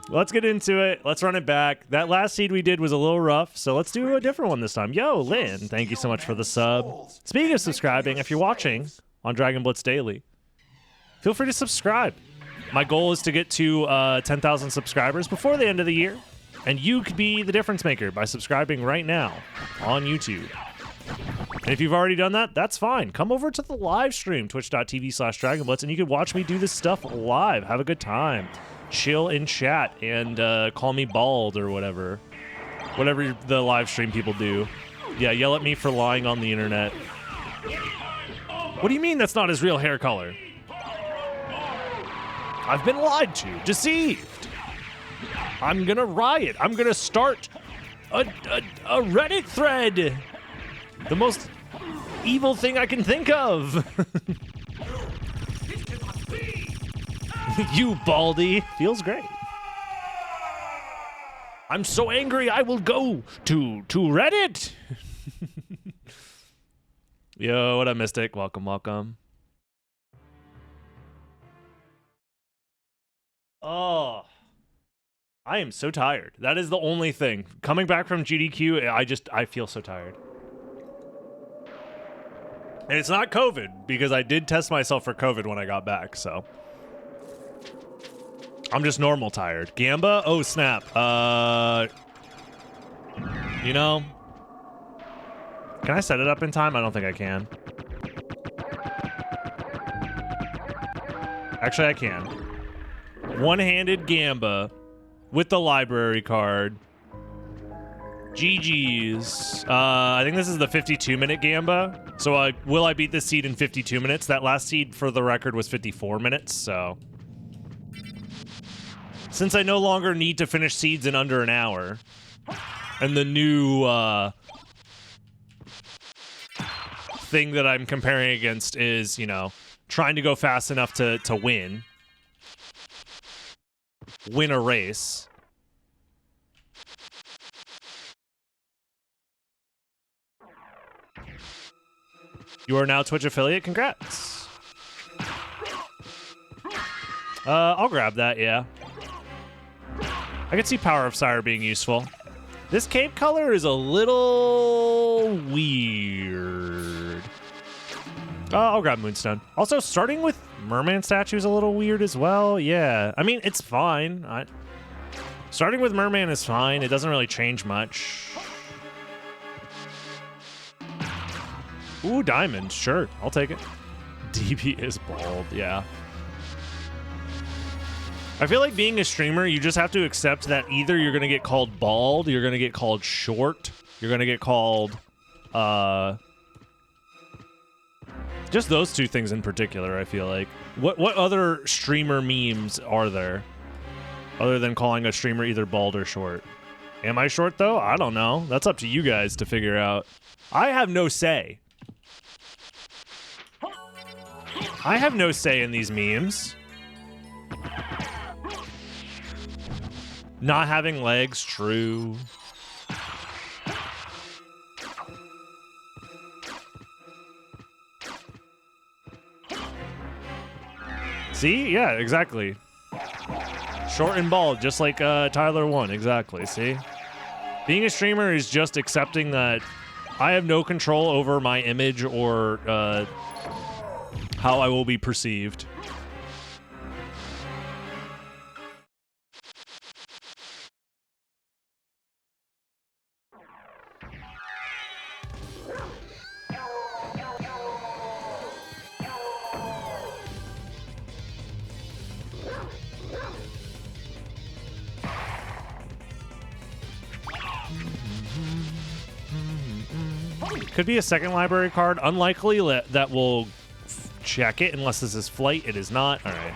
Let's get into it. Let's run it back. That last seed we did was a little rough, so let's do a different one this time. Yo, Lynn, thank you so much for the sub. Speaking of subscribing, if you're watching on Dragon Blitz Daily, feel free to subscribe. My goal is to get to 10,000 subscribers before the end of the year, and you could be the difference maker by subscribing right now on YouTube. And if you've already done that, that's fine. Come over to the live stream, twitch.tv/DragonBlitz, and you can watch me do this stuff live. Have a good time. Chill in chat and call me bald or whatever. Whatever the live stream people do. Yeah, yell at me for lying on the internet. What do you mean that's not his real hair color? I've been lied to, deceived. I'm gonna riot. I'm gonna start a Reddit thread. The most evil thing I can think of. You baldy. Feels great. I'm so angry I will go to Reddit. Yo, what up, Mystic? Welcome, welcome. Oh, I am so tired. That is the only thing. Coming back from GDQ, I feel so tired. And it's not COVID, because I did test myself for COVID when I got back, so. I'm just normal tired. Gamba? Oh, snap. You know, can I set it up in time? I don't think I can. Actually, I can. One-handed Gamba with the library card. GG's. I think this is the 52-minute Gamba. So will I beat this seed in 52 minutes? That last seed, for the record, was 54 minutes, so. Since I no longer need to finish seeds in under an hour, and the new thing that I'm comparing against is, you know, trying to go fast enough to win a race. You are now Twitch affiliate. Congrats. I'll grab that, yeah. I could see Power of Sire being useful. This cape color is a little weird. I'll grab Moonstone. Also, starting with Merman statue is a little weird as well. Yeah, I mean, it's fine. Starting with Merman is fine. It doesn't really change much. Ooh, diamond. Sure, I'll take it. DB is bald, yeah. I feel like being a streamer, you just have to accept that either you're going to get called bald, you're going to get called short, you're going to get called, just those two things in particular, I feel like. What other streamer memes are there other than calling a streamer either bald or short? Am I short, though? I don't know. That's up to you guys to figure out. I have no say. I have no say in these memes. Not having legs, true. See? Yeah, exactly. Short and bald, just like Tyler 1, exactly, see? Being a streamer is just accepting that I have no control over my image or how I will be perceived. Could be a second library card. Unlikely that will check it unless this is flight. It is not. All right.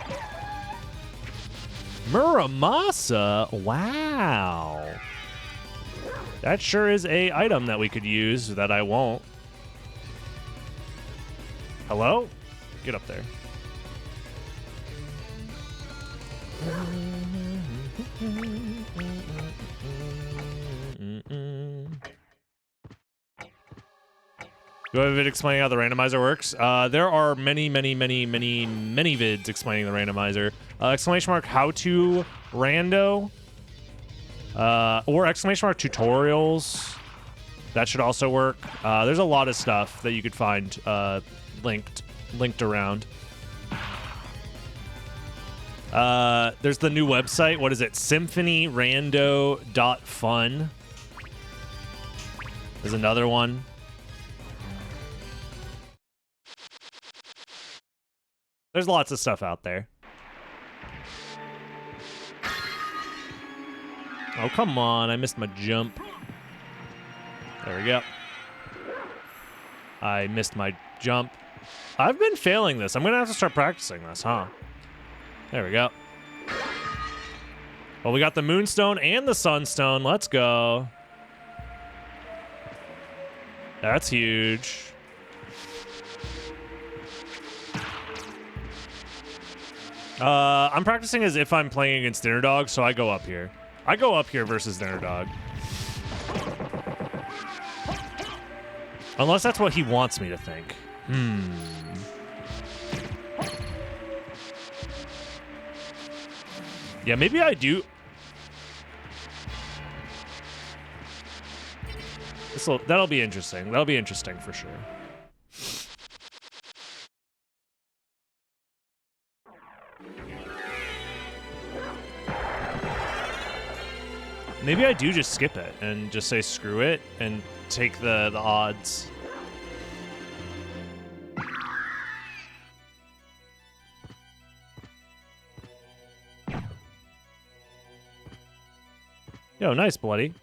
Muramasa. Wow. That sure is a item that we could use that I won't. Hello? Get up there. Do I have a vid explaining how the randomizer works? There are many vids explaining the randomizer. Exclamation mark, how to Rando. Or exclamation mark tutorials. That should also work. There's a lot of stuff that you could find linked around. There's the new website. What is it? Symphonyrando.fun. There's another one. There's lots of stuff out there. Oh, come on. I missed my jump. There we go. I missed my jump. I've been failing this. I'm going to have to start practicing this, huh? There we go. Well, we got the Moonstone and the Sunstone. Let's go. That's huge. I'm practicing as if I'm playing against Dinner Dog, so I go up here. I go up here versus Dinner Dog. Unless that's what he wants me to think. Yeah, maybe I do. That'll be interesting. That'll be interesting for sure. Maybe I do just skip it and just say screw it and take the odds. Yo, nice, Bloody.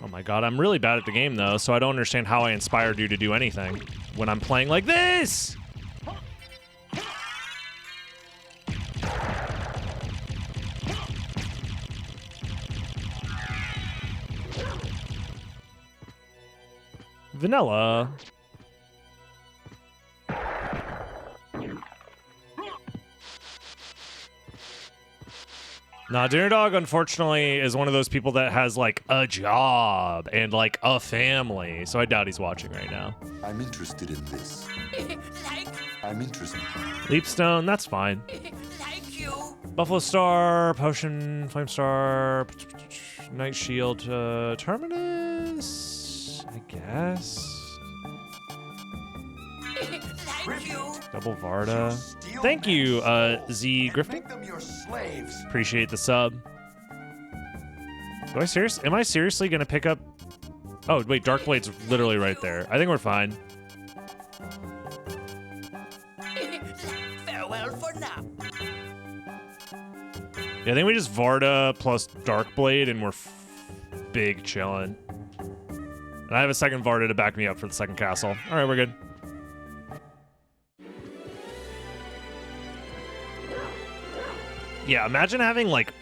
Oh my god, I'm really bad at the game, though, so I don't understand how I inspired you to do anything when I'm playing like this! Vanilla. Nah, Dinner Dog, unfortunately, is one of those people that has, like, a job and, like, a family. So I doubt he's watching right now. I'm interested in this. I'm interested. Leapstone, that's fine. Thank you. Buffalo Star, Potion, Flame Star, Night Shield, Terminus, I guess. Thank you. Double Varda. Thank you, Z Griffin. Make them your slaves. Appreciate the sub. Am I seriously gonna pick up? Oh wait, Darkblade's literally right there. I think we're fine. Farewell for now. Yeah, I think we just Varda plus Darkblade and we're big chillin'. And I have a second Varda to back me up for the second castle. All right, we're good. Yeah, imagine having, like,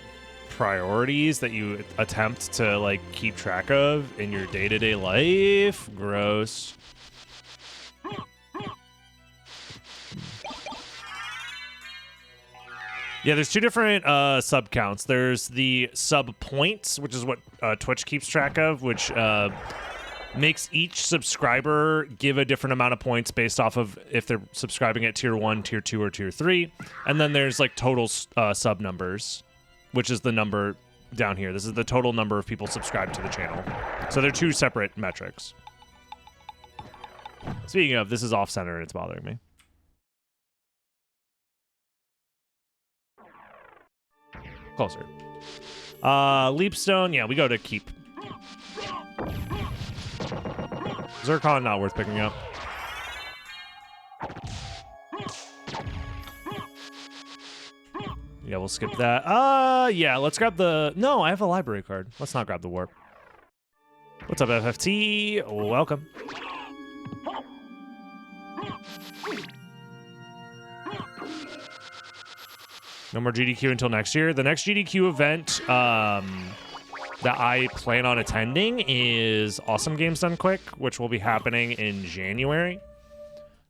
priorities that you attempt to, like, keep track of in your day-to-day life. Gross. Yeah, there's two different sub counts. There's the sub points, which is what Twitch keeps track of, which makes each subscriber give a different amount of points based off of if they're subscribing at tier 1, tier 2, or tier 3. And then there's like total sub numbers, which is the number down here. This is the total number of people subscribed to the channel. So they're two separate metrics. Speaking of, this is off-center and it's bothering me. Closer. Leapstone, yeah, we go to keep. Zircon, not worth picking up. Yeah, we'll skip that. Yeah, let's grab the... No, I have a library card. Let's not grab the warp. What's up, FFT? Welcome. No more GDQ until next year. The next GDQ event that I plan on attending is Awesome Games Done Quick, which will be happening in January.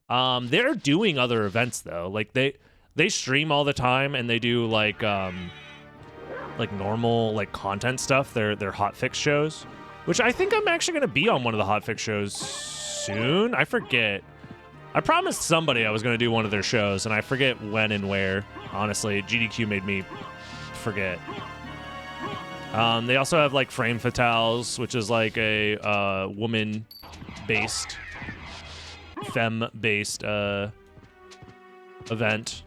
They're doing other events though. Like they stream all the time and they do like normal like content stuff. They're hotfix shows, which I think I'm actually gonna be on one of the hotfix shows soon. I forget. I promised somebody I was gonna do one of their shows, and I forget when and where. Honestly, GDQ made me forget. They also have like Frame Fatales, which is like a woman-based, femme-based event.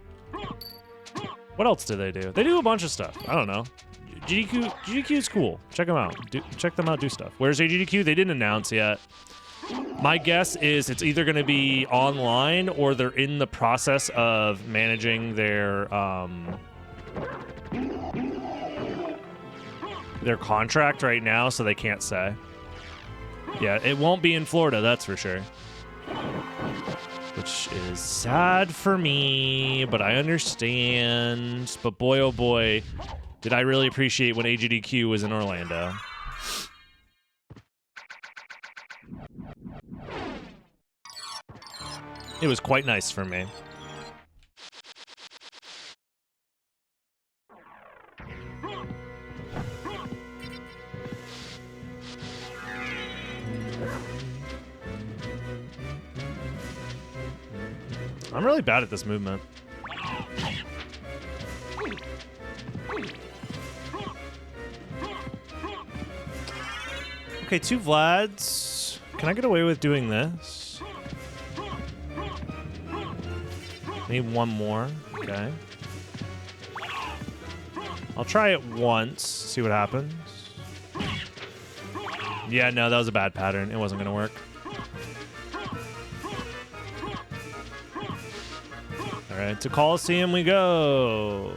What else do? They do a bunch of stuff. I don't know. GDQ is cool. Check them out. Check them out. Do stuff. Where's AGDQ? They didn't announce yet. My guess is it's either going to be online or they're in the process of managing their contract right now, so they can't say. Yeah, it won't be in Florida, that's for sure. Which is sad for me, but I understand. But boy, oh boy, did I really appreciate when AGDQ was in Orlando. It was quite nice for me. I'm really bad at this movement. Okay, 2 Vlads. Can I get away with doing this? Need 1 more. Okay. I'll try it once, see what happens. Yeah, no, that was a bad pattern. It wasn't gonna work. All right, to Coliseum we go.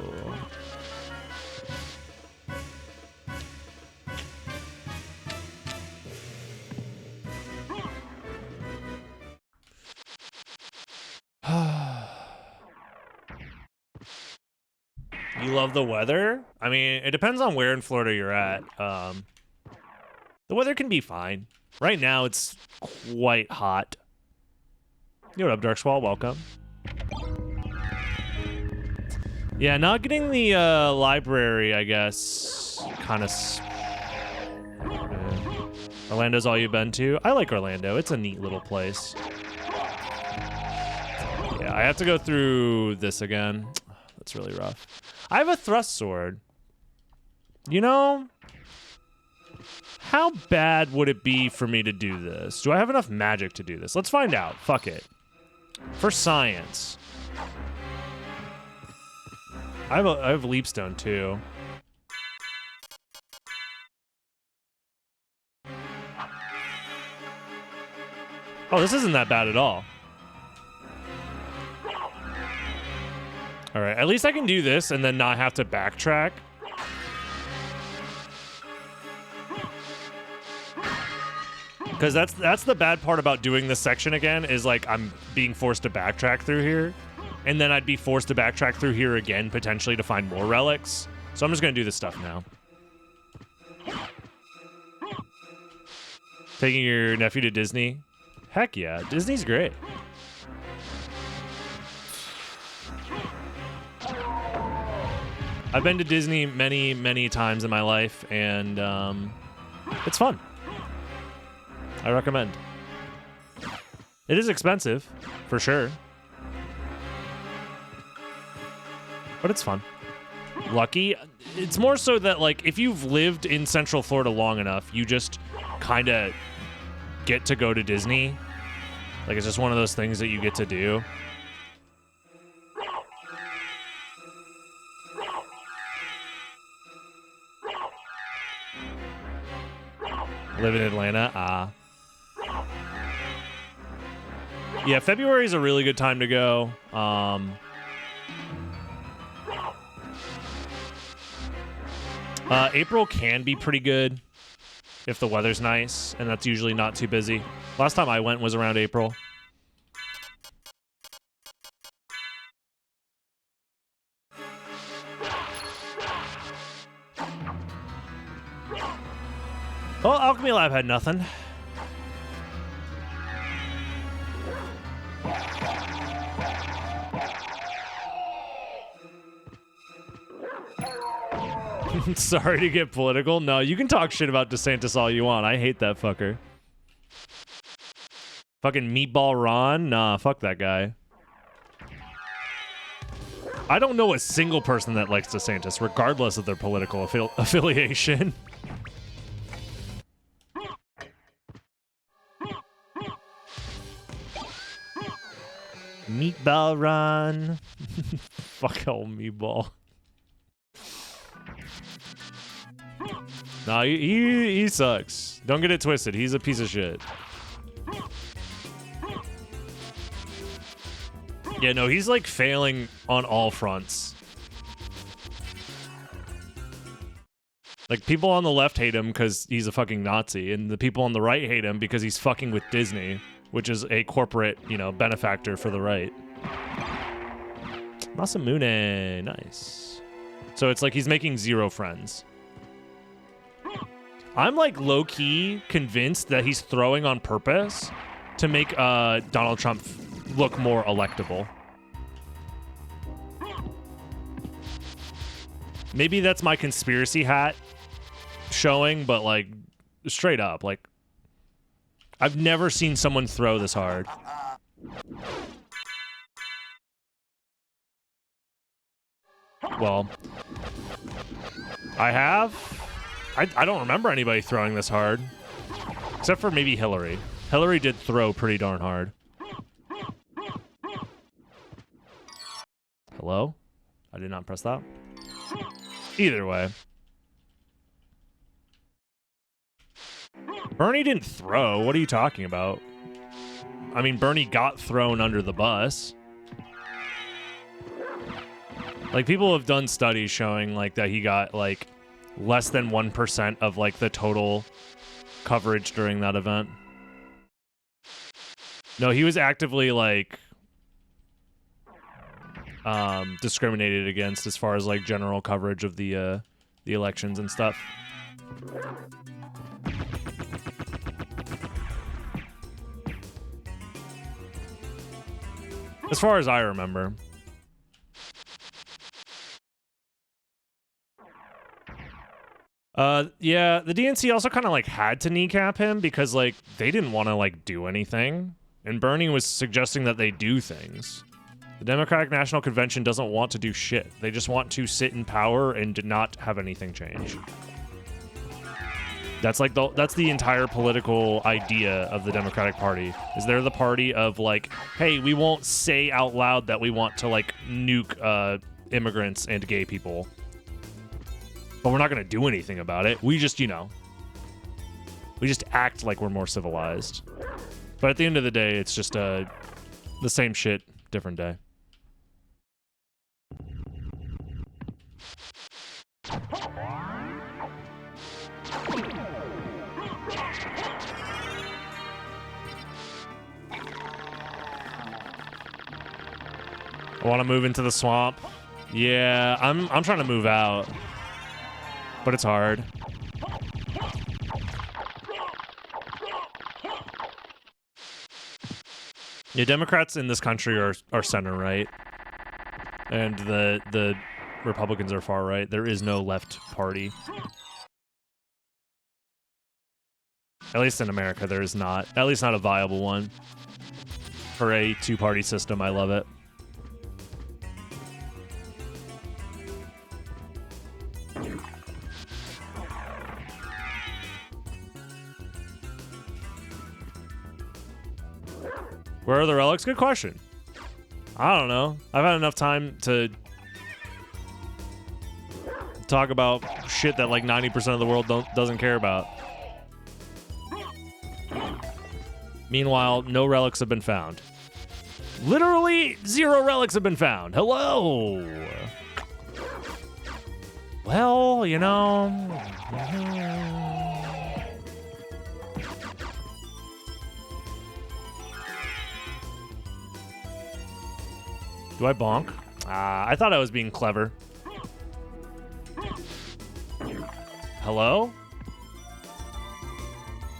You love the weather? I mean, it depends on where in Florida you're at. The weather can be fine. Right now, it's quite hot. Yo, what up, Darkswall? Welcome. Yeah, not getting the library, I guess. Kind of. Orlando's all you've been to? I like Orlando. It's a neat little place. Yeah, I have to go through this again. That's really rough. I have a thrust sword. You know, how bad would it be for me to do this? Do I have enough magic to do this? Let's find out. Fuck it. For science. I have Leapstone too. Oh, this isn't that bad at all. All right, at least I can do this and then not have to backtrack. Because that's the bad part about doing this section again, is like I'm being forced to backtrack through here. And then I'd be forced to backtrack through here again, potentially to find more relics. So I'm just gonna do this stuff now. Taking your nephew to Disney? Heck yeah, Disney's great. I've been to Disney many, many times in my life, and it's fun. I recommend. It is expensive, for sure. But it's fun. Lucky. It's more so that, like, if you've lived in Central Florida long enough, you just kind of get to go to Disney. Like, it's just one of those things that you get to do. Live in Atlanta? Yeah, February is a really good time to go. April can be pretty good if the weather's nice, and that's usually not too busy. Last time I went was around April. Well, Alchemy Lab had nothing. Sorry to get political. No, you can talk shit about DeSantis all you want. I hate that fucker. Fucking Meatball Ron? Nah, fuck that guy. I don't know a single person that likes DeSantis, regardless of their political affiliation. Meatball run. Fuck old meatball. Nah, he sucks. Don't get it twisted. He's a piece of shit. Yeah, no, he's like failing on all fronts. Like, people on the left hate him because he's a fucking Nazi, and the people on the right hate him because he's fucking with Disney, which is a corporate, you know, benefactor for the right. Masamune, nice. So it's like he's making 0 friends. I'm like low-key convinced that he's throwing on purpose to make Donald Trump look more electable. Maybe that's my conspiracy hat showing, but like straight up, like I've never seen someone throw this hard. Well, I have. I don't remember anybody throwing this hard, except for maybe Hillary. Hillary did throw pretty darn hard. Hello? I did not press that. Either way. Bernie didn't throw. What are you talking about? I mean, Bernie got thrown under the bus. Like, people have done studies showing, like, that he got, like, less than 1% of, like, the total coverage during that event. No, he was actively, like, discriminated against as far as, like, general coverage of the elections and stuff. As far as I remember. Yeah, the DNC also kind of like had to kneecap him because like they didn't want to like do anything, and Bernie was suggesting that they do things. The Democratic National Convention doesn't want to do shit. They just want to sit in power and not have anything change. That's like that's the entire political idea of the Democratic Party. Is they're the party of like, hey, we won't say out loud that we want to like nuke immigrants and gay people, but we're not going to do anything about it. We just, you know, we just act like we're more civilized. But at the end of the day, it's just the same shit, different day. I want to move into the swamp. Yeah, I'm trying to move out, but it's hard. Yeah, Democrats in this country are center right, and the Republicans are far right. There is no left party. At least in America, there is not. At least not a viable one. For a two-party system, I love it. Where are the relics? Good question. I don't know. I've had enough time to talk about shit that like 90% of the world doesn't care about. Meanwhile, no relics have been found. Literally 0 relics have been found. Hello. Well, you know. Do I bonk? I thought I was being clever. Hello?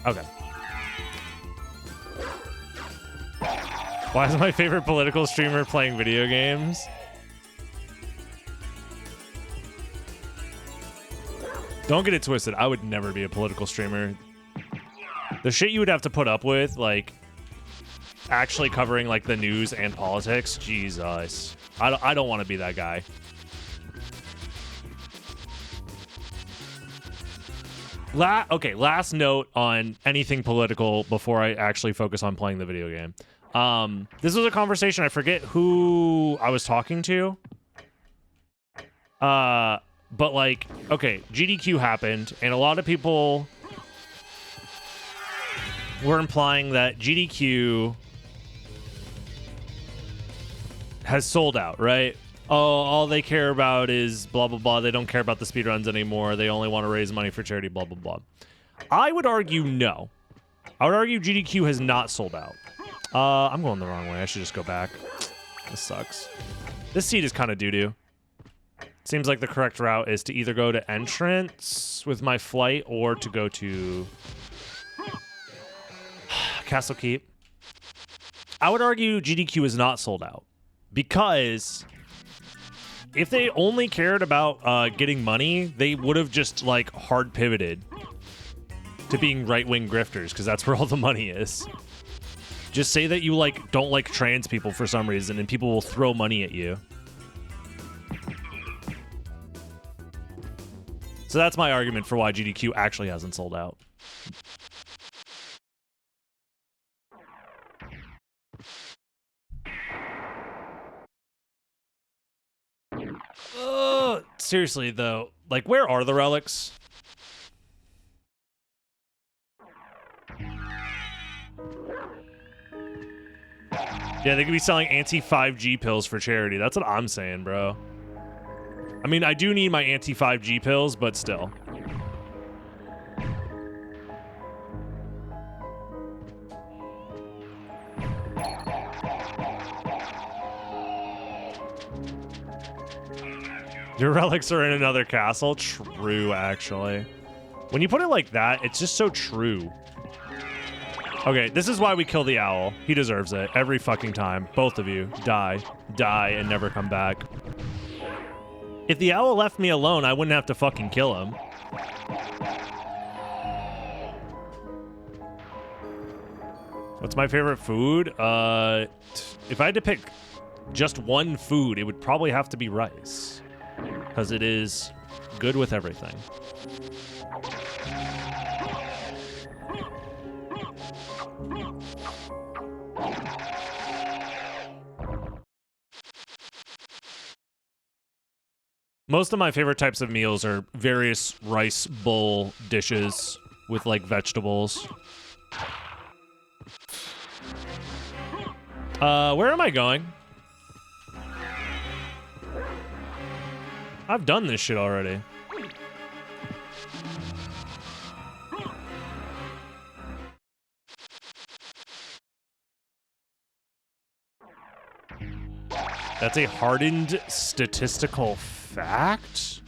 Okay. Why is my favorite political streamer playing video games? Don't get it twisted. I would never be a political streamer. The shit you would have to put up with, like, actually covering, like, the news and politics, Jesus. I don't want to be that guy. Okay, last note on anything political before I actually focus on playing the video game. This was a conversation, I forget who I was talking to. But like, okay, GDQ happened, and a lot of people were implying that GDQ has sold out, right? Oh, all they care about is blah, blah, blah. They don't care about the speedruns anymore. They only want to raise money for charity, blah, blah, blah. I would argue no. I would argue GDQ has not sold out. I'm going the wrong way. I should just go back. This sucks. This seat is kind of doo-doo. Seems like the correct route is to either go to entrance with my flight or to go to Castle Keep. I would argue GDQ is not sold out because if they only cared about getting money, they would have just like hard pivoted to being right-wing grifters because that's where all the money is. Just say that you like don't like trans people for some reason and people will throw money at you. So that's my argument for why GDQ actually hasn't sold out. Seriously, though, like, where are the relics? Yeah, they could be selling anti-5G pills for charity. That's what I'm saying, bro. I mean, I do need my anti-5G pills, but still. Your relics are in another castle? True, actually. When you put it like that, it's just so true. Okay, this is why we kill the owl. He deserves it every fucking time. Both of you. Die. Die and never come back. If the owl left me alone, I wouldn't have to fucking kill him. What's my favorite food? If I had to pick just one food, it would probably have to be rice. Because it is good with everything. Most of my favorite types of meals are various rice bowl dishes with like vegetables. Where am I going? I've done this shit already. That's a hardened statistical fact?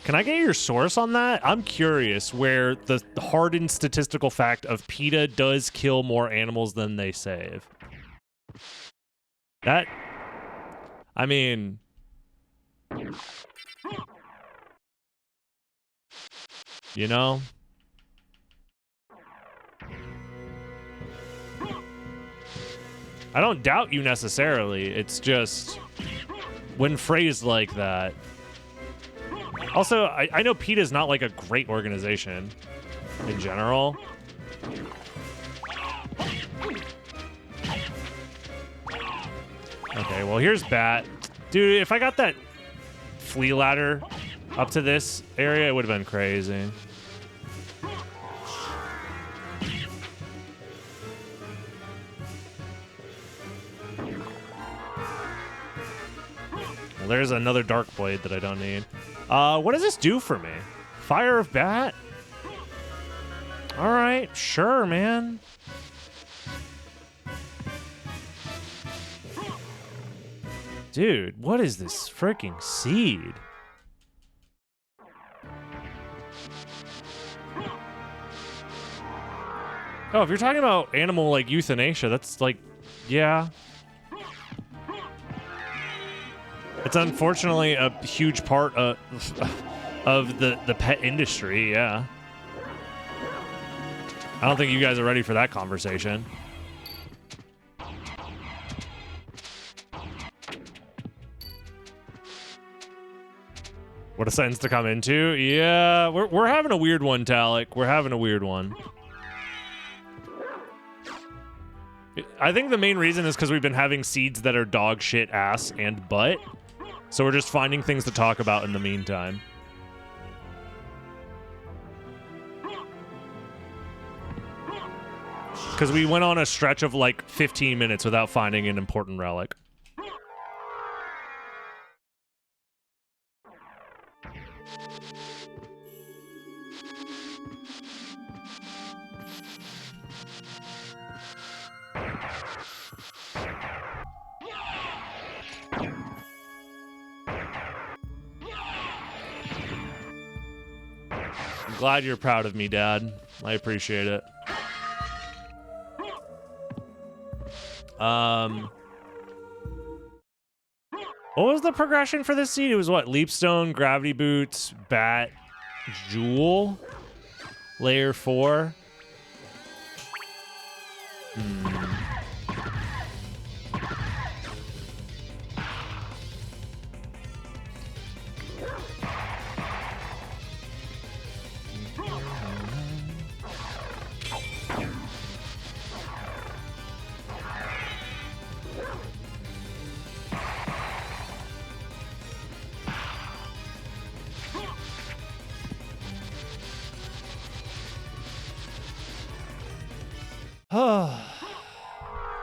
Can I get your source on that? I'm curious where the hardened statistical fact of PETA does kill more animals than they save. That, I mean, you know? I don't doubt you necessarily. It's just when phrased like that. Also, I know PETA is not like a great organization in general. Okay, well, here's Bat. Dude, if I got that flea ladder up to this area, it would have been crazy. Well, there's another dark blade that I don't need. What does this do for me? Fire of Bat? All right, sure, man. Dude, what is this freaking seed? Oh, if you're talking about animal like euthanasia, that's like, yeah. It's unfortunately a huge part of the pet industry, yeah. I don't think you guys are ready for that conversation. What a sentence to come into. Yeah, we're having a weird one, Talik. We're having a weird one. I think the main reason is because we've been having seeds that are dog shit, ass, and butt. So we're just finding things to talk about in the meantime. Because we went on a stretch of like 15 minutes without finding an important relic. I'm glad you're proud of me, Dad. I appreciate it. What was the progression for this seed? It was what? Leapstone, Gravity Boots, Bat, Jewel, Layer 4. God,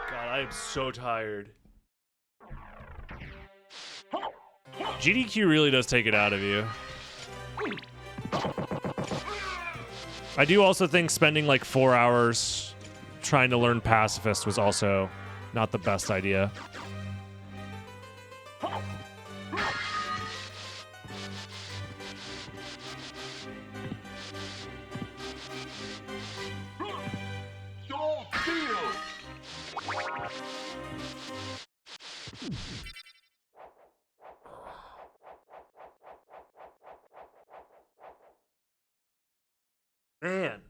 I am so tired. GDQ really does take it out of you. I do also think spending like 4 hours trying to learn Pacifist was also not the best idea. Man.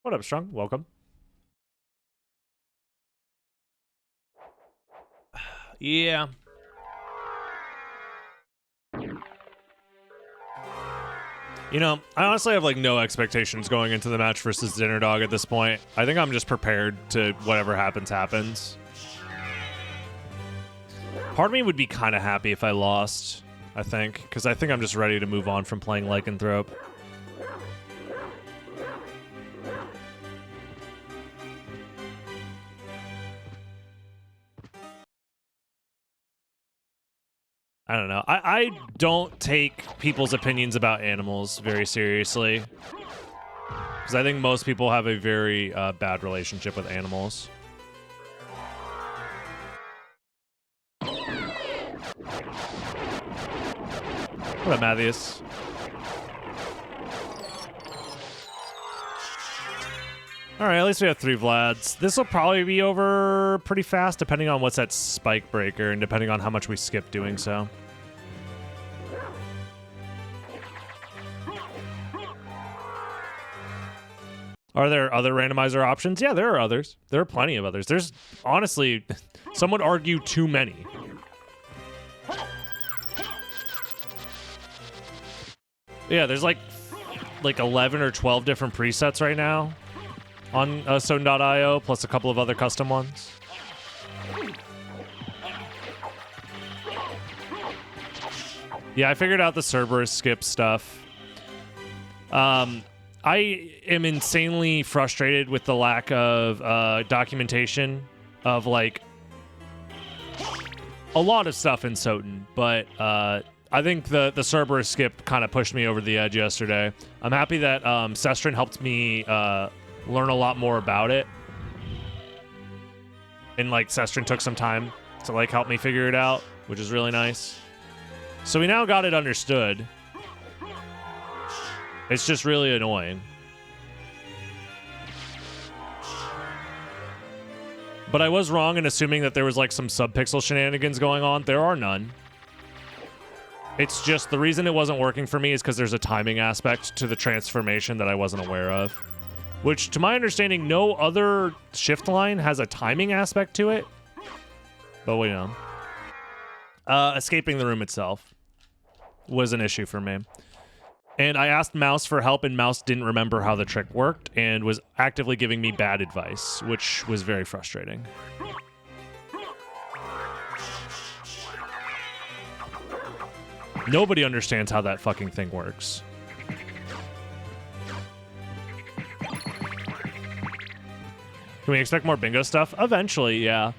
What up, Strong? Welcome. Yeah. You know, I honestly have like no expectations going into the match versus Dinner Dog at this point. I think I'm just prepared to whatever happens, happens. Part of me would be kind of happy if I lost, I think, because I think I'm just ready to move on from playing Lycanthrope. I don't know. I don't take people's opinions about animals very seriously. Because I think most people have a very bad relationship with animals. What up, Mathias? Alright, at least we have 3 Vlads. This will probably be over pretty fast, depending on what's that spike breaker and depending on how much we skip doing so. Are there other randomizer options? Yeah, there are others. There are plenty of others. There's, honestly, some would argue too many. Yeah, there's like 11 or 12 different presets right now on SotN.io, plus a couple of other custom ones. Yeah, I figured out the Cerberus skip stuff. I am insanely frustrated with the lack of documentation of like a lot of stuff in SotN, but I think the Cerberus skip kind of pushed me over the edge yesterday. I'm happy that Sestrin helped me learn a lot more about it, and like Sestrin took some time to like help me figure it out, which is really nice. So we now got it understood. It's just really annoying. But I was wrong in assuming that there was like some subpixel shenanigans going on. There are none. It's just the reason it wasn't working for me is because there's a timing aspect to the transformation that I wasn't aware of. Which, to my understanding, no other shift line has a timing aspect to it. But we know. Escaping the room itself was an issue for me. And I asked Mouse for help, and Mouse didn't remember how the trick worked and was actively giving me bad advice, which was very frustrating. Nobody understands how that fucking thing works. Can we expect more bingo stuff? Eventually, yeah.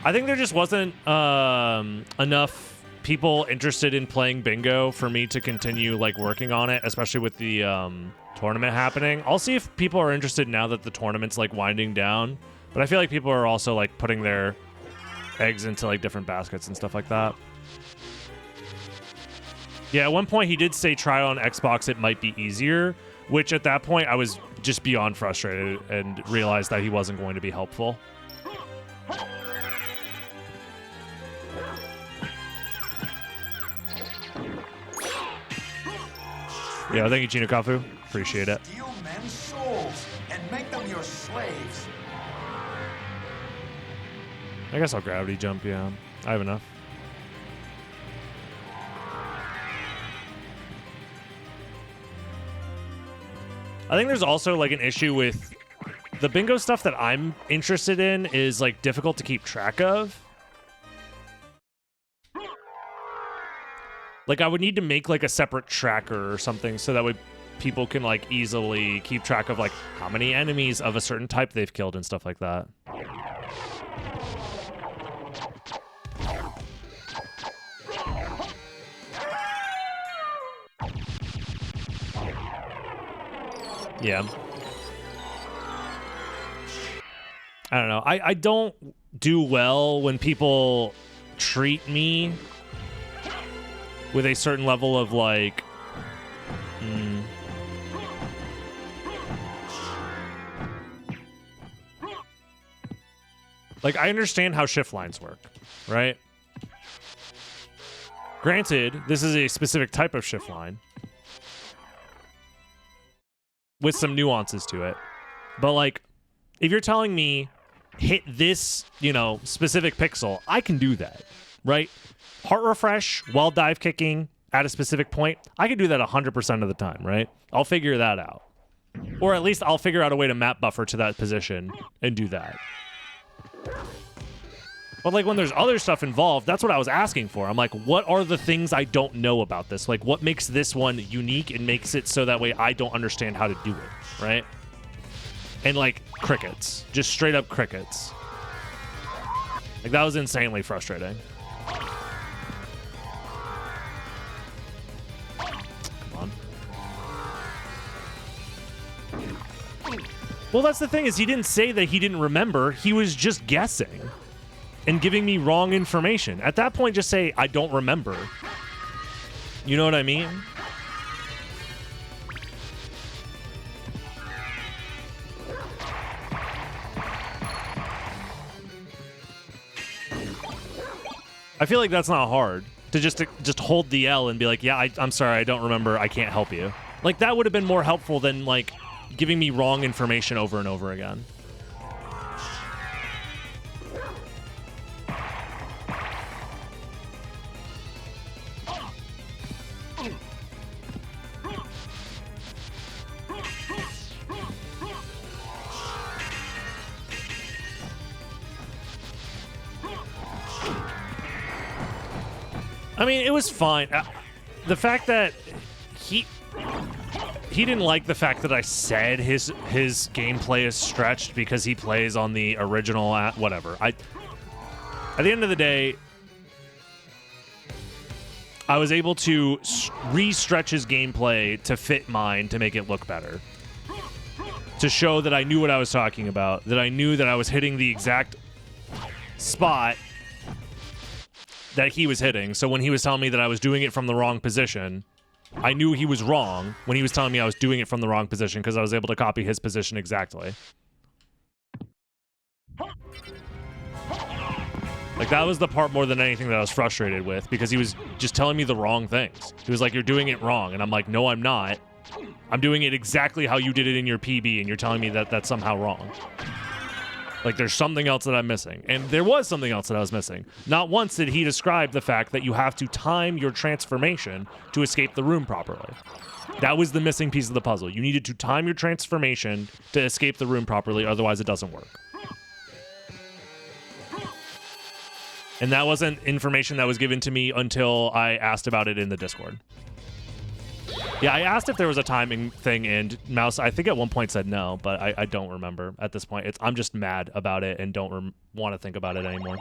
I think there just wasn't enough people interested in playing bingo for me to continue like working on it, especially with the tournament happening. I'll see if people are interested now that the tournament's like winding down, but I feel like people are also like putting their eggs into like different baskets and stuff like that. Yeah, at one point he did say try on Xbox, it might be easier, which at that point I was just beyond frustrated and realized that he wasn't going to be helpful. Yeah, thank you, Chino Kafu. Appreciate it. Steal men's souls and make them your slaves. I guess I'll gravity jump, yeah. I have enough. I think there's also like an issue with the bingo stuff that I'm interested in is like difficult to keep track of. Like I would need to make like a separate tracker or something so that way people can like easily keep track of like how many enemies of a certain type they've killed and stuff like that. Yeah. I don't know. I don't do well when people treat me with a certain level of like like I understand how shift lines work, right? Granted, this is a specific type of shift line with some nuances to it. But like if you're telling me hit this, you know, specific pixel, I can do that, right? Heart refresh while dive kicking at a specific point, I can do that 100% of the time, right? I'll figure that out. Or at least I'll figure out a way to map buffer to that position and do that. But like when there's other stuff involved, that's what I was asking for. I'm like, what are the things I don't know about this? Like what makes this one unique and makes it so that way I don't understand how to do it, right? And like crickets, just straight up crickets. Like that was insanely frustrating. Well, that's the thing is he didn't say that he didn't remember. He was just guessing and giving me wrong information. At that point, just say, I don't remember. You know what I mean? I feel like that's not hard to just hold the L and be like, yeah, I'm sorry, I don't remember. I can't help you. Like that would have been more helpful than like giving me wrong information over and over again. I mean, it was fine. The fact that he didn't like the fact that I said his gameplay is stretched because he plays on the original whatever. At the end of the day, I was able to re-stretch his gameplay to fit mine to make it look better. To show that I knew what I was talking about, that I knew that I was hitting the exact spot that he was hitting. So when he was telling me that I was doing it from the wrong position, I knew he was wrong when he was telling me I was doing it from the wrong position because I was able to copy his position exactly. Like, that was the part more than anything that I was frustrated with, because he was just telling me the wrong things. He was like, you're doing it wrong. And I'm like, no, I'm not. I'm doing it exactly how you did it in your PB, and you're telling me that that's somehow wrong. Like, there's something else that I'm missing. And there was something else that I was missing. Not once did he describe the fact that you have to time your transformation to escape the room properly. That was the missing piece of the puzzle. You needed to time your transformation to escape the room properly, otherwise it doesn't work. And that wasn't information that was given to me until I asked about it in the Discord. Yeah, I asked if there was a timing thing, and Mouse, I think at one point said no, but I don't remember at this point. I'm just mad about it and don't want to think about it anymore.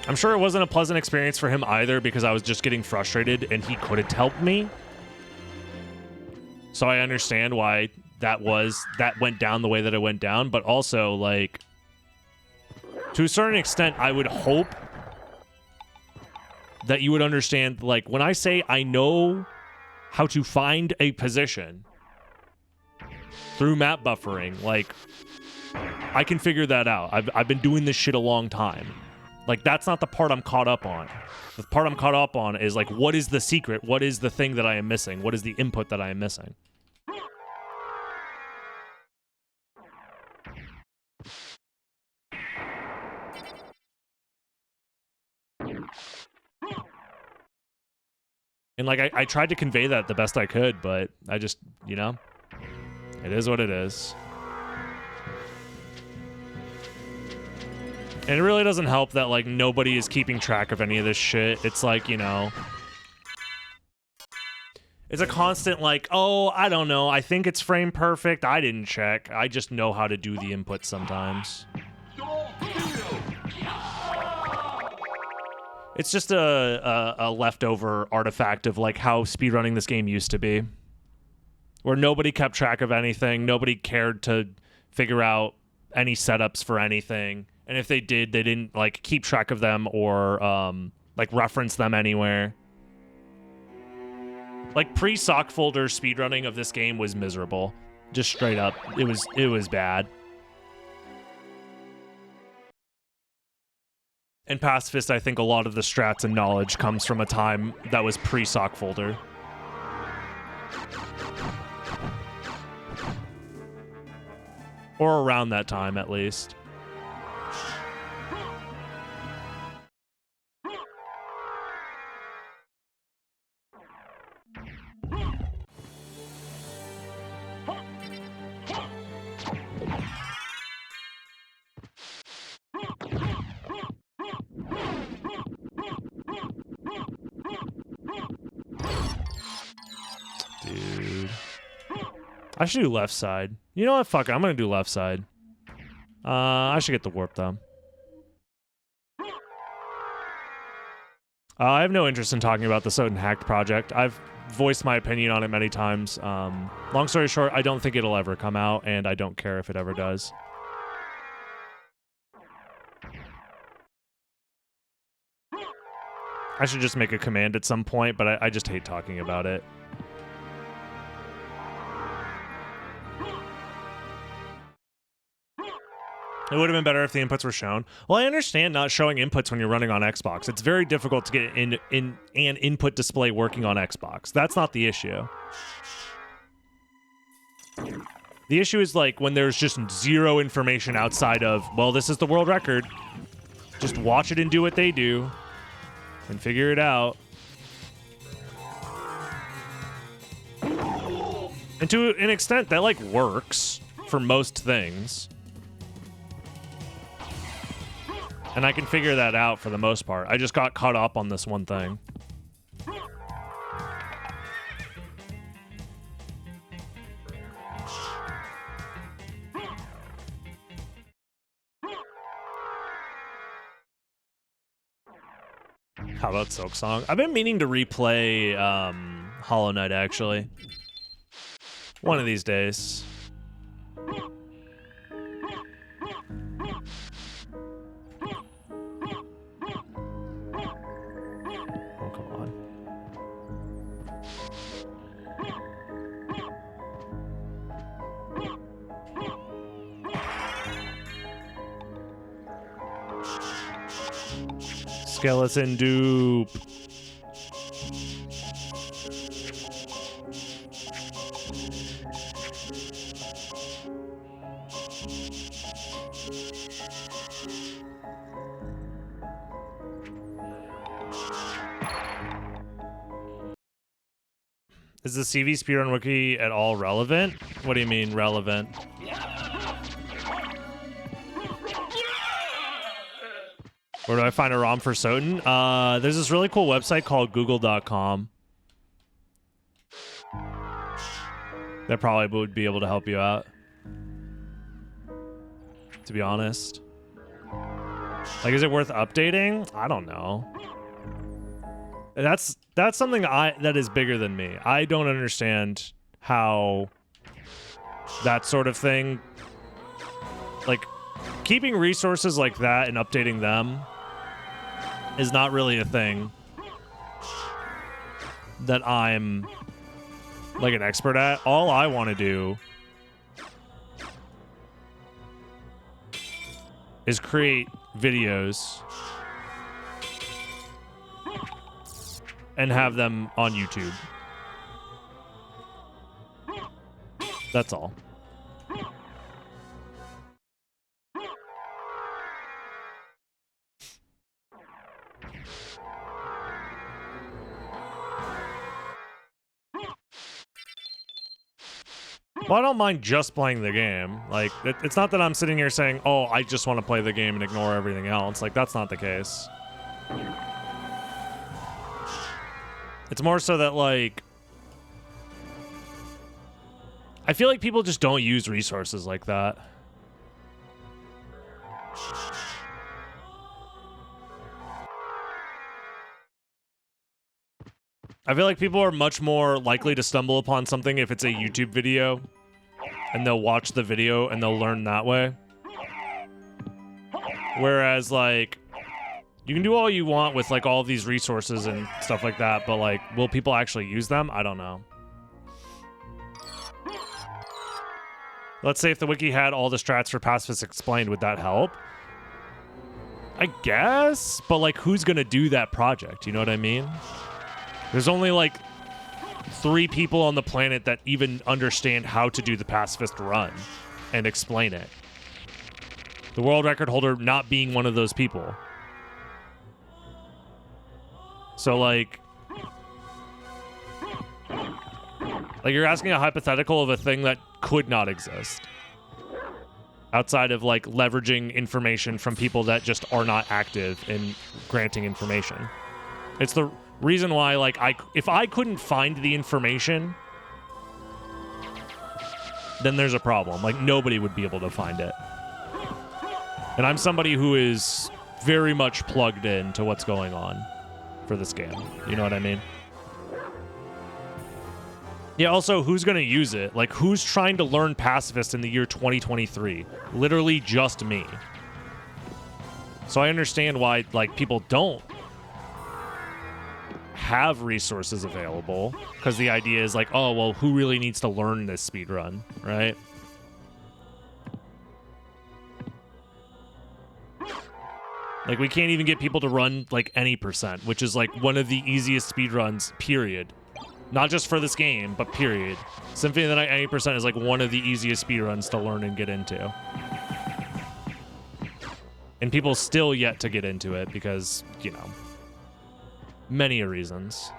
I'm sure it wasn't a pleasant experience for him either, because I was just getting frustrated and he couldn't help me. So I understand why that went down the way that it went down, but also, like, to a certain extent, I would hope that you would understand, like, when I say I know how to find a position through map buffering, like, I can figure that out. I've been doing this shit a long time. Like, that's not the part I'm caught up on. The part I'm caught up on is, like, what is the secret? What is the thing that I am missing? What is the input that I am missing? And, like, I tried to convey that the best I could, but I just, you know, it is what it is. And it really doesn't help that, like, nobody is keeping track of any of this shit. It's like, you know, it's a constant, like, oh, I don't know. I think it's frame perfect. I didn't check. I just know how to do the input sometimes. It's just a leftover artifact of, like, how speedrunning this game used to be, where nobody kept track of anything. Nobody cared to figure out any setups for anything. And if they did, they didn't, like, keep track of them or, like, reference them anywhere. Like, pre-sock folder speedrunning of this game was miserable. Just straight up. It was bad. In Pacifist, I think a lot of the strats and knowledge comes from a time that was pre-sock folder. Or around that time, at least. Dude. I should do left side. You know what? Fuck it. I'm gonna do left side. I should get the warp, though. I have no interest in talking about the SotN hacked project. I've voiced my opinion on it many times. Long story short, I don't think it'll ever come out, and I don't care if it ever does. I should just make a command at some point, but I just hate talking about it. It would have been better if the inputs were shown. Well, I understand not showing inputs when you're running on Xbox. It's very difficult to get in an input display working on Xbox. That's not the issue. The issue is, like, when there's just zero information outside of, well, this is the world record. Just watch it and do what they do and figure it out. And to an extent, that, like, works for most things. And I can figure that out for the most part. I just got caught up on this one thing. How about Silk Song? I've been meaning to replay Hollow Knight, actually. One of these days. Skeleton dupe. Is the CV Speedrun Wiki at all relevant? What do you mean relevant? Where do I find a ROM for SotN? There's this really cool website called google.com. That probably would be able to help you out. To be honest. Like, is it worth updating? I don't know. That's something that is bigger than me. I don't understand how that sort of thing, like keeping resources like that and updating them is not really a thing that I'm like an expert at. All I want to do is create videos and have them on YouTube. That's all. Well, I don't mind just playing the game. Like, it's not that I'm sitting here saying, oh, I just want to play the game and ignore everything else. Like, that's not the case. It's more so that, like, I feel like people just don't use resources like that. I feel like people are much more likely to stumble upon something if it's a YouTube video, and they'll watch the video and they'll learn that way. Whereas, like, you can do all you want with, like, all of these resources and stuff like that, but, like, will people actually use them? I don't know. Let's say if the wiki had all the strats for pacifists explained, would that help? I guess, but, like, who's gonna do that project? You know what I mean? There's only, like, 3 people on the planet that even understand how to do the pacifist run and explain it. The world record holder not being one of those people. So, like, you're asking a hypothetical of a thing that could not exist. Outside of, like, leveraging information from people that just are not active in granting information. It's the reason why, like, if I couldn't find the information, then there's a problem. Like, nobody would be able to find it. And I'm somebody who is very much plugged in to what's going on for this game. You know what I mean? Yeah, also, who's going to use it? Like, who's trying to learn pacifist in the year 2023? Literally just me. So I understand why, like, people don't have resources available, because the idea is like, oh, well, who really needs to learn this speedrun, right? Like, we can't even get people to run, like, any percent, which is, like, one of the easiest speedruns, period. Not just for this game, but period. Symphony of the Night any percent is, like, one of the easiest speedruns to learn and get into. And people still yet to get into it because, you know, many reasons.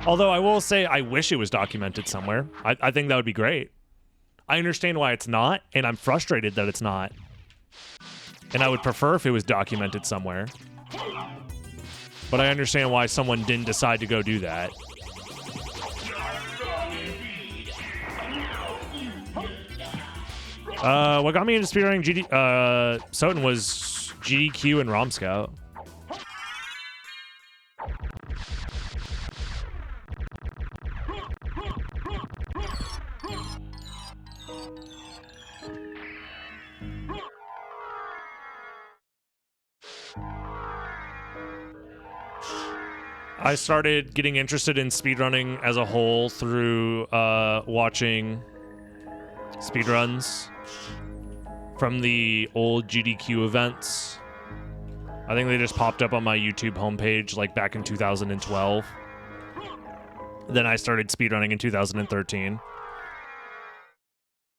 Although I will say I wish it was documented somewhere. I think that would be great. I understand why it's not, and I'm frustrated that it's not. And I would prefer if it was documented somewhere. But I understand why someone didn't decide to go do that. What got me into speedrunning SotN was GDQ and ROM Scout. I started getting interested in speedrunning as a whole through watching speedruns from the old GDQ events. I think they just popped up on my YouTube homepage like back in 2012. Then I started speedrunning in 2013.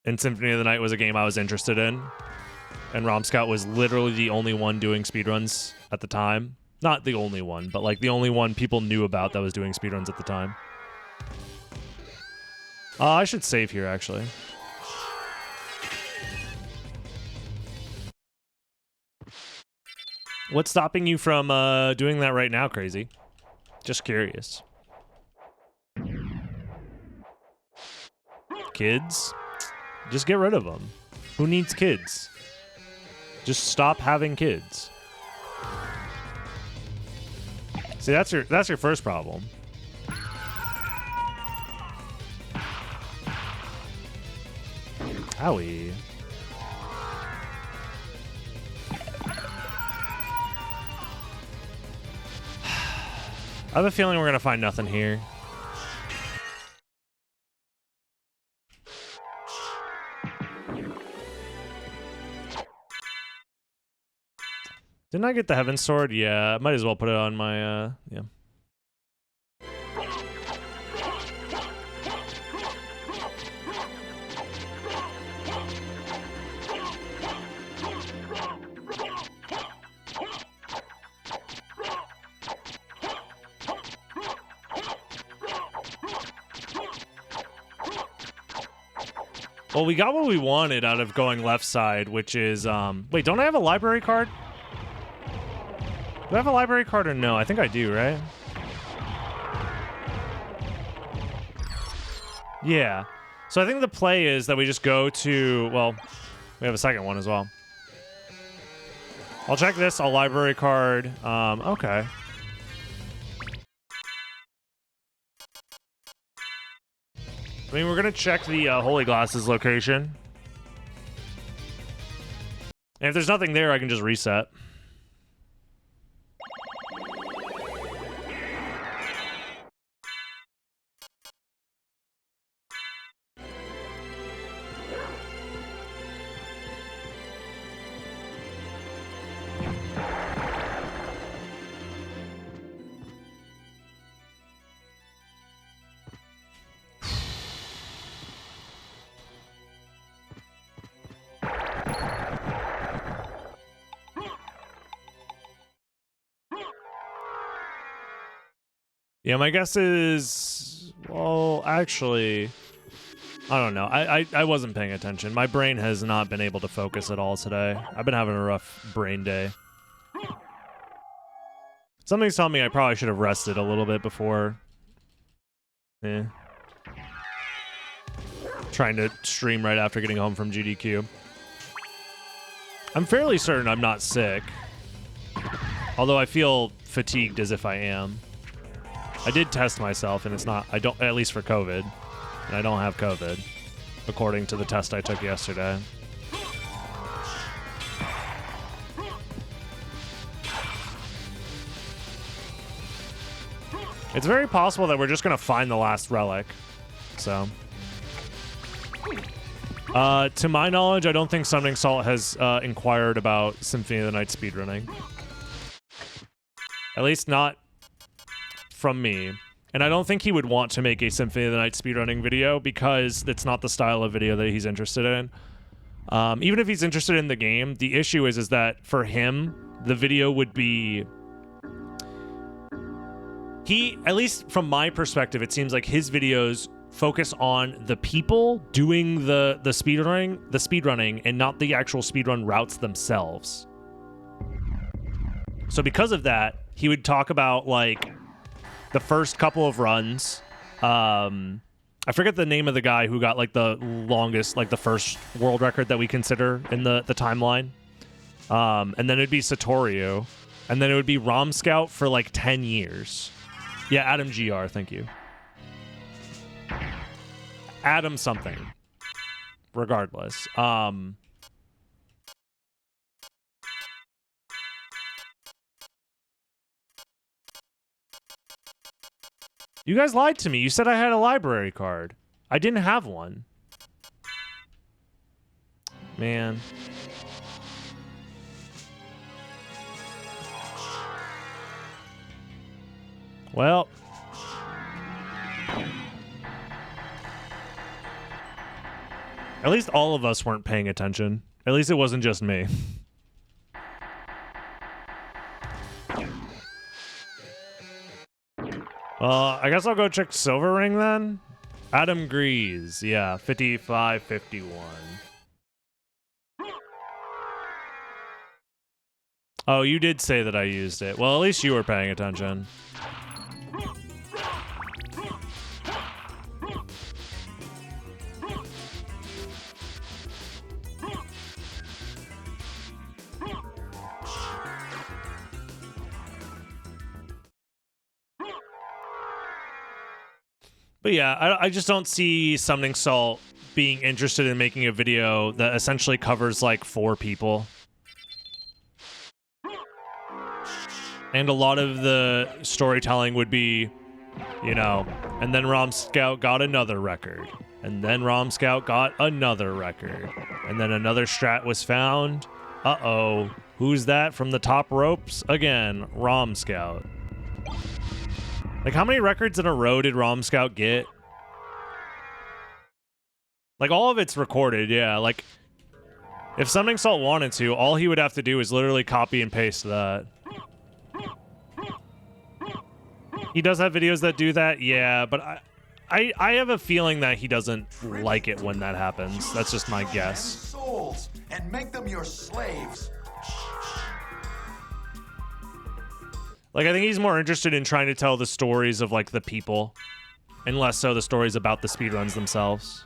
And Symphony of the Night was a game I was interested in. And Rom Scout was literally the only one doing speedruns at the time. Not the only one, but like the only one people knew about that was doing speedruns at the time. I should save here, actually. What's stopping you from doing that right now, Crazy? Just curious. Kids? Just get rid of them. Who needs kids? Just stop having kids. See, that's your first problem. Owie. I have a feeling we're gonna find nothing here. Didn't I get the Heaven Sword? Yeah, I might as well put it on my, yeah. Well, we got what we wanted out of going left side, which is, wait, don't I have a library card? Do I have a library card or no? I think I do, right? Yeah. So I think the play is that we just go to, well, we have a second one as well. I'll check this, I'll library card. Okay. I mean, we're gonna check the Holy Glasses location. And if there's nothing there, I can just reset. Yeah, my guess is, well, actually, I don't know. I wasn't paying attention. My brain has not been able to focus at all today. I've been having a rough brain day. Something's telling me I probably should have rested a little bit before. Trying to stream right after getting home from GDQ. I'm fairly certain I'm not sick. Although I feel fatigued as if I am. I did test myself, and it's not, I don't, at least for COVID, and I don't have COVID, according to the test I took yesterday. It's very possible that we're just going to find the last relic, so. To my knowledge, I don't think Summoning Salt has inquired about Symphony of the Night speedrunning. At least not from me. And I don't think he would want to make a Symphony of the Night speedrunning video because it's not the style of video that he's interested in. Even if he's interested in the game, the issue is that for him, the video would be... at least from my perspective, it seems like his videos focus on the people doing the speedrunning and not the actual speedrun routes themselves. So because of that, he would talk about like the first couple of runs. I forget the name of the guy who got like the longest, like the first world record that we consider in the timeline. And then it'd be Satoru. And then it would be Rom Scout for like 10 years. Yeah, Adam GR, thank you. Adam something. Regardless. You guys lied to me. You said I had a library card. I didn't have one. Man. Well. At least all of us weren't paying attention. At least it wasn't just me. I guess I'll go check Silver Ring then. Adam Grease, yeah, 55-51. Oh, you did say that I used it. Well, at least you were paying attention. But yeah, I just don't see Summoning Salt being interested in making a video that essentially covers like 4 people. And a lot of the storytelling would be, you know, and then Rom Scout got another record. And then Rom Scout got another record. And then another strat was found. Uh-oh. Who's that from the top ropes? Again, Rom Scout. Like, how many records in a row did Rom Scout get? Like, all of it's recorded, yeah. Like, if Summoning Salt wanted to, all he would have to do is literally copy and paste that. He does have videos that do that, yeah, but I have a feeling that he doesn't like it when that happens. That's just my guess. Souls and make them your slaves. Like, I think he's more interested in trying to tell the stories of, like, the people, and less so the stories about the speedruns themselves.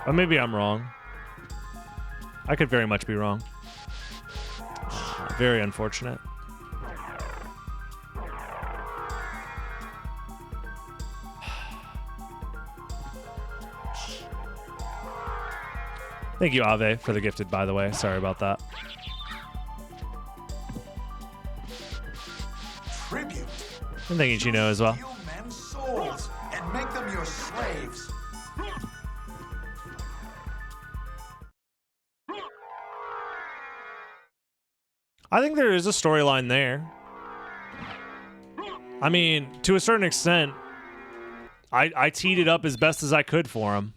But maybe I'm wrong. I could very much be wrong. Very unfortunate. Thank you, Ave, for the gifted, by the way. Sorry about that. Tribute. And thank you, Chino, as well. Steal men's souls and make them your slaves. I think there is a storyline there. I mean, to a certain extent, I teed it up as best as I could for him.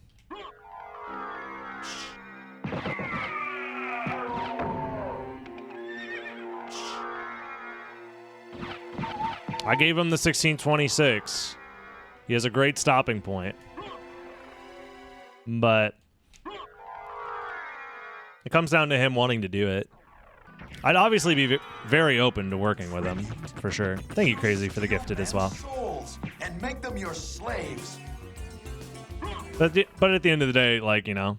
I gave him the 1626. He has a great stopping point. But it comes down to him wanting to do it. I'd obviously be very open to working with him, for sure. Thank you, Crazy, for the gifted as well. Souls and make them your slaves. But at the end of the day, like, you know,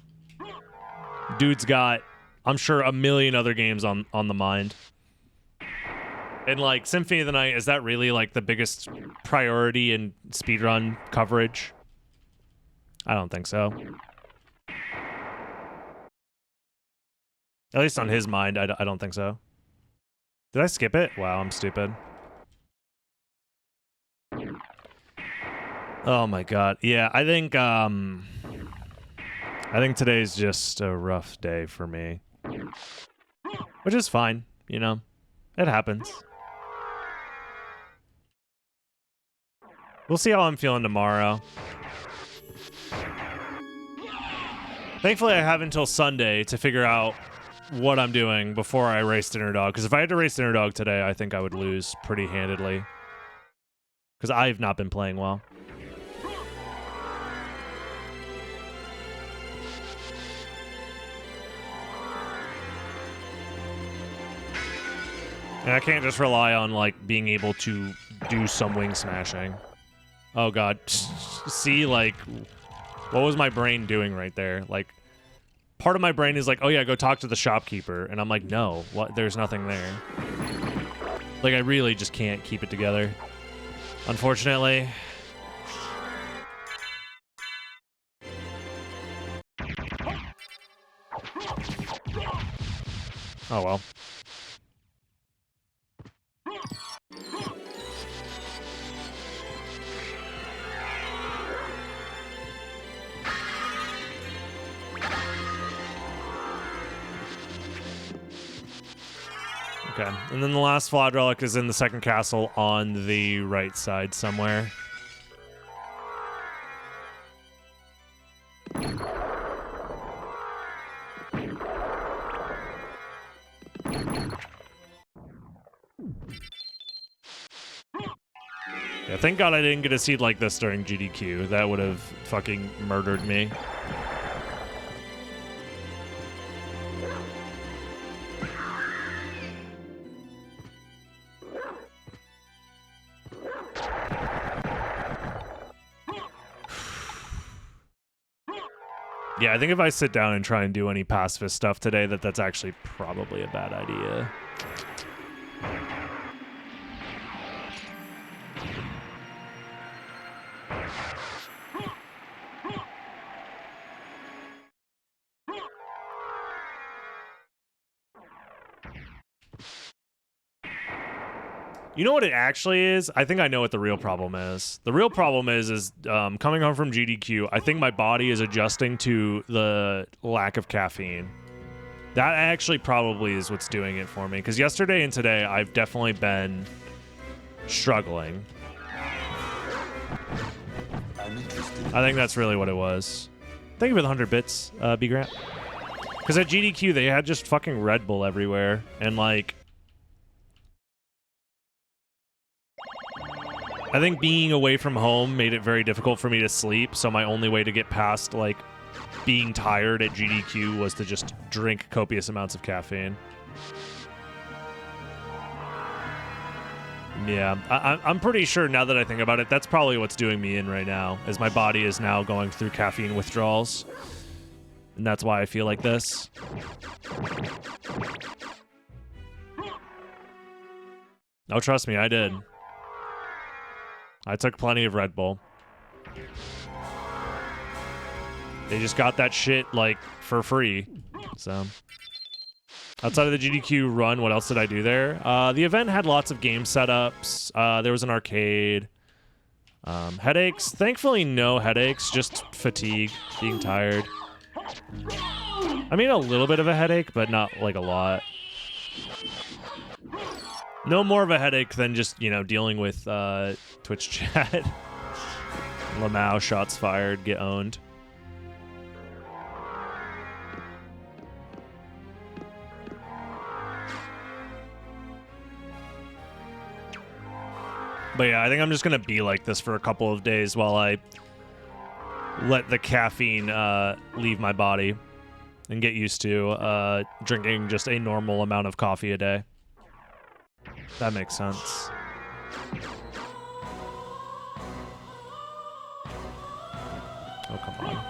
dude's got, I'm sure, a million other games on the mind. And, like, Symphony of the Night, is that really, like, the biggest priority in speedrun coverage? I don't think so. At least on his mind, I don't think so. Did I skip it? Wow, I'm stupid. Oh my god. Yeah, I think today's just a rough day for me. Which is fine, you know. It happens. We'll see how I'm feeling tomorrow. Thankfully, I have until Sunday to figure out what I'm doing before I race Dinner Dog. Because if I had to race Dinner Dog today, I think I would lose pretty handedly. Because I've not been playing well. And I can't just rely on, like, being able to do some wing smashing. Oh, God. See, like, what was my brain doing right there? Like, part of my brain is like, oh, yeah, go talk to the shopkeeper. And I'm like, no, what? There's nothing there. Like, I really just can't keep it together. Unfortunately. Oh, well. Okay, and then the last flawed relic is in the second castle on the right side somewhere. Yeah, thank God I didn't get a seed like this during GDQ. That would have fucking murdered me. Yeah, I think if I sit down and try and do any pacifist stuff today, that's actually probably a bad idea. You know what it actually is? I think I know what the real problem is. The real problem is coming home from GDQ, I think my body is adjusting to the lack of caffeine. That actually probably is what's doing it for me. Because yesterday and today, I've definitely been struggling. I think that's really what it was. Thank you for the 100 bits, B Grant. Because at GDQ, they had just fucking Red Bull everywhere. And like... I think being away from home made it very difficult for me to sleep, so my only way to get past, like, being tired at GDQ was to just drink copious amounts of caffeine. Yeah, I'm pretty sure now that I think about it, that's probably what's doing me in right now, is my body is now going through caffeine withdrawals. And that's why I feel like this. Oh, trust me, I did. I took plenty of Red Bull. They just got that shit, like, for free. So, outside of the GDQ run, what else did I do there? The event had lots of game setups. There was an arcade. Headaches. Thankfully, no headaches, just fatigue, being tired. I mean, a little bit of a headache, but not, like, a lot. No more of a headache than just, you know, dealing with Twitch chat. Lamau, shots fired, get owned. But yeah, I think I'm just going to be like this for a couple of days while I let the caffeine leave my body and get used to drinking just a normal amount of coffee a day. That makes sense. Oh, come on.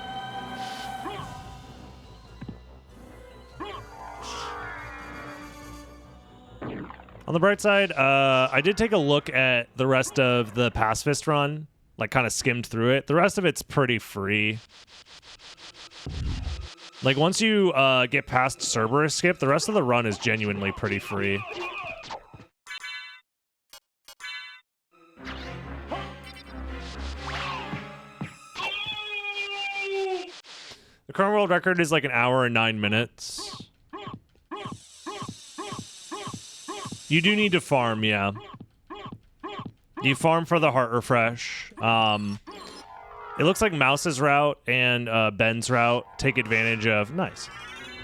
On the bright side, I did take a look at the rest of the pacifist run, like kind of skimmed through it. The rest of it's pretty free. Like once you get past Cerberus skip, the rest of the run is genuinely pretty free. The current world record is like 1 hour and 9 minutes. You do need to farm, yeah. You farm for the heart refresh. It looks like Mouse's route and Ben's route take advantage of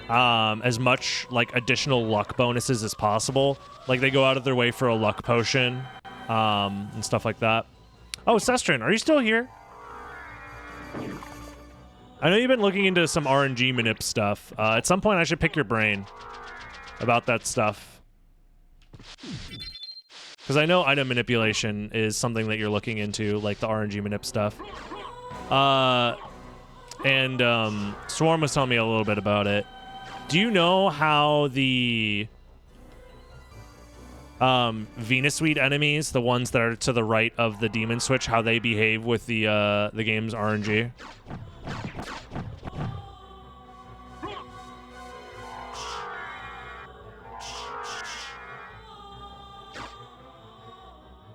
as much like additional luck bonuses as possible. Like they go out of their way for a luck potion and stuff like that. Oh, Sestrin, are you still here? I know you've been looking into some RNG manip stuff. At some point, I should pick your brain about that stuff. Because I know item manipulation is something that you're looking into, like the RNG manip stuff. Swarm was telling me a little bit about it. Do you know how the Venus Suite enemies, the ones that are to the right of the Demon Switch, how they behave with the game's RNG?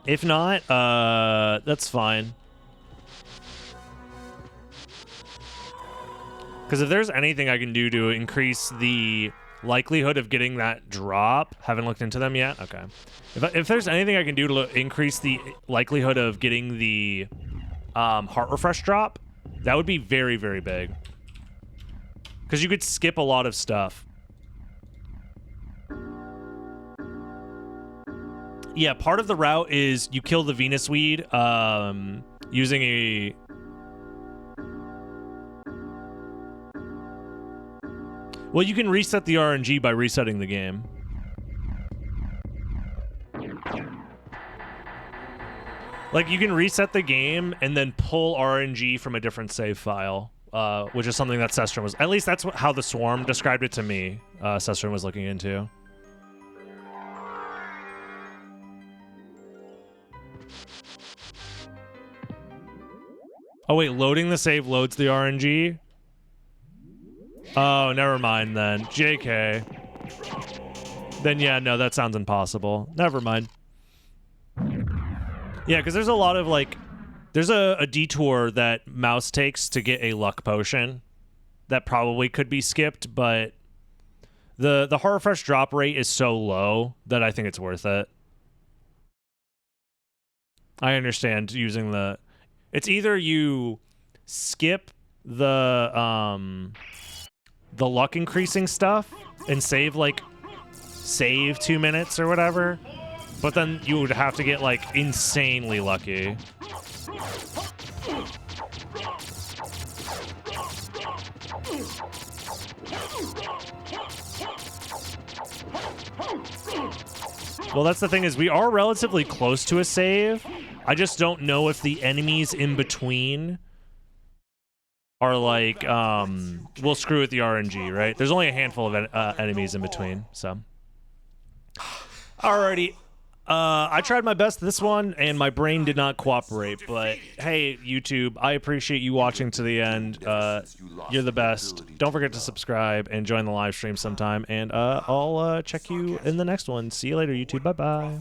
If not, that's fine. Because if there's anything I can do to increase the likelihood of getting that drop. Haven't looked into them yet. Okay. If there's anything I can do to increase the likelihood of getting the heart refresh drop, that would be very, very big. Because you could skip a lot of stuff. Yeah, part of the route is you kill the Venus weed using a... Well, you can reset the RNG by resetting the game. Like, you can reset the game and then pull RNG from a different save file, which is something that Sestron was... At least that's how the Swarm described it to me, Sestron was looking into. Oh, wait, loading the save loads the RNG? Oh, never mind then. JK. Then, yeah, no, that sounds impossible. Never mind. Yeah, because there's a lot of, like... There's a detour that Mouse takes to get a luck potion that probably could be skipped, but the heart refresh drop rate is so low that I think it's worth it. I understand using the... It's either you skip the luck increasing stuff and save 2 minutes or whatever, but then you would have to get like insanely lucky. Well, that's the thing, is we are relatively close to a save. I just don't know if the enemies in between are like, we'll screw with the RNG, right? There's only a handful of enemies in between, so. Alrighty. I tried my best this one, and my brain did not cooperate, but hey, YouTube, I appreciate you watching to the end. You're the best. Don't forget to subscribe and join the live stream sometime, and I'll check you in the next one. See you later, YouTube. Bye-bye.